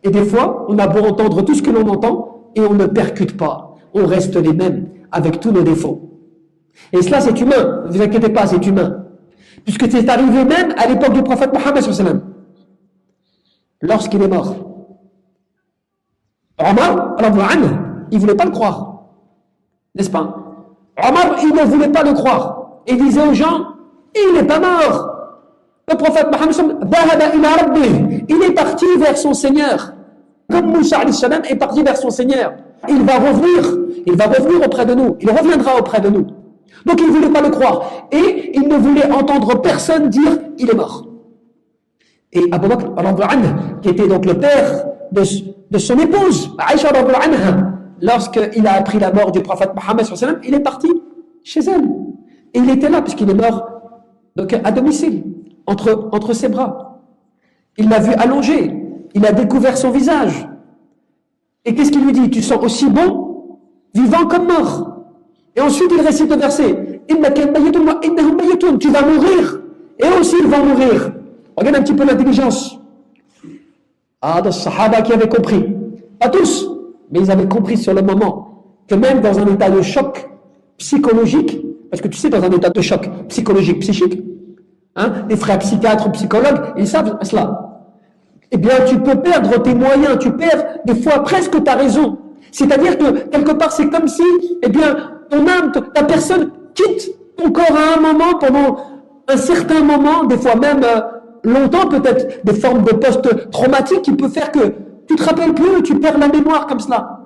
Et des fois, on a beau entendre tout ce que l'on entend et on ne percute pas. On reste les mêmes avec tous nos défauts. Et cela, c'est humain. Ne vous inquiétez pas, c'est humain. Puisque c'est arrivé même à l'époque du prophète Mohammed sallallahu alayhi wa sallam. Lorsqu'il est mort. Omar, il ne voulait pas le croire. N'est-ce pas? Omar, il ne voulait pas le croire. Il disait aux gens, il n'est pas mort. Le prophète Mohammed il est parti vers son Seigneur. Comme Moussa est parti vers son Seigneur. Il va revenir auprès de nous. Il reviendra auprès de nous. Donc il ne voulait pas le croire. Et il ne voulait entendre personne dire, il est mort. Et Abu Bakr, qui était donc le père de son épouse, Aïcha, lorsqu'il a appris la mort du prophète Mohammed, il est parti chez elle. Et il était là, puisqu'il est mort donc, à domicile, entre ses bras. Il l'a vu allongé, il a découvert son visage. Et qu'est-ce qu'il lui dit? Tu sens aussi bon, vivant comme mort. Et ensuite il récite le verset, tu vas mourir, et eux aussi ils vont mourir. Regarde un petit peu l'intelligence. Ah, des Sahaba qui avaient compris. Pas tous, mais ils avaient compris sur le moment que même dans un état de choc psychologique, parce que tu sais, dans un état de choc psychologique, psychique, les frères psychiatres ou psychologues, ils savent cela. Eh bien, tu peux perdre tes moyens, tu perds des fois presque ta raison. C'est-à-dire que, quelque part, c'est comme si, eh bien, ton âme, ta personne quitte ton corps à un moment, pendant un certain moment, des fois même longtemps peut-être, des formes de post-traumatique qui peut faire que tu te rappelles plus, tu perds la mémoire comme cela.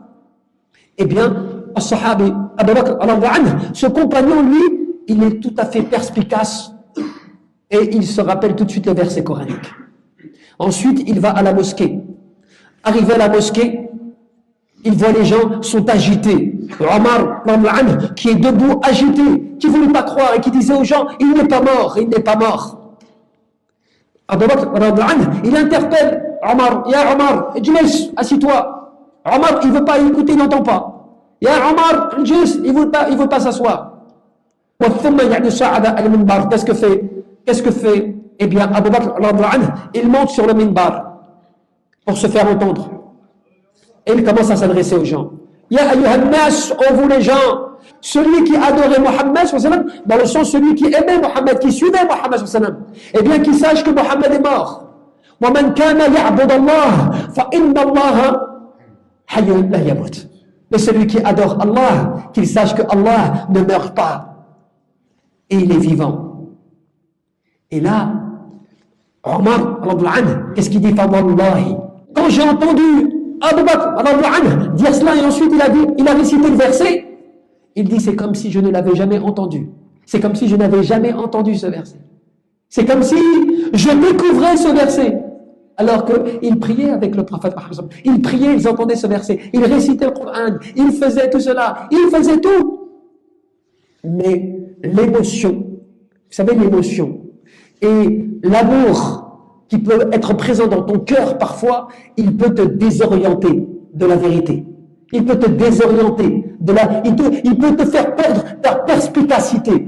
Eh bien, As-Sahabi, Abu Bakr, ce compagnon, lui, il est tout à fait perspicace et il se rappelle tout de suite le verset coranique. Ensuite, il va à la mosquée. Arrivé à la mosquée, il voit les gens sont agités. Omar, qui est debout, agité, qui ne voulait pas croire et qui disait aux gens, il n'est pas mort, il n'est pas mort. Abu Bakr, il interpelle Omar, Ya Omar, Ijlis, assis-toi. Omar, il ne veut pas écouter, il n'entend pas. Ya Omar, Ijlis, il ne veut pas s'asseoir. Qu'est-ce que fait? Eh bien, Abu Bakr, il monte sur le minbar pour se faire entendre. Et il commence à s'adresser aux gens. Ya ayyuhan nas, ô vous les gens, celui qui adorait Mohammed, dans le sens celui qui aimait Mohammed, qui suivait Mohammed, eh bien qu'il sache que Mohammed est mort. وَمَنْ كَانَ يَعْبُدَ اللَّهَ فَإِنَّ اللَّهَ حَيٌّ لَا يَمُوتُ. Mais celui qui adore Allah, qu'il sache que Allah ne meurt pas. Et il est vivant. Et là, Omar, qu'est-ce qu'il dit? Quand j'ai entendu Abu Bakr dire cela et ensuite il a récité le verset, il dit c'est comme si je ne l'avais jamais entendu. C'est comme si je n'avais jamais entendu ce verset. C'est comme si je découvrais ce verset. Alors qu'il priait avec le prophète Mohammed. Il priait, ils entendaient ce verset. Il récitait le Coran, il faisait tout cela, il faisait tout. Mais l'émotion, vous savez l'émotion, et l'amour qui peut être présent dans ton cœur parfois, il peut te désorienter de la vérité. Il peut te désorienter il peut te faire perdre ta perspicacité.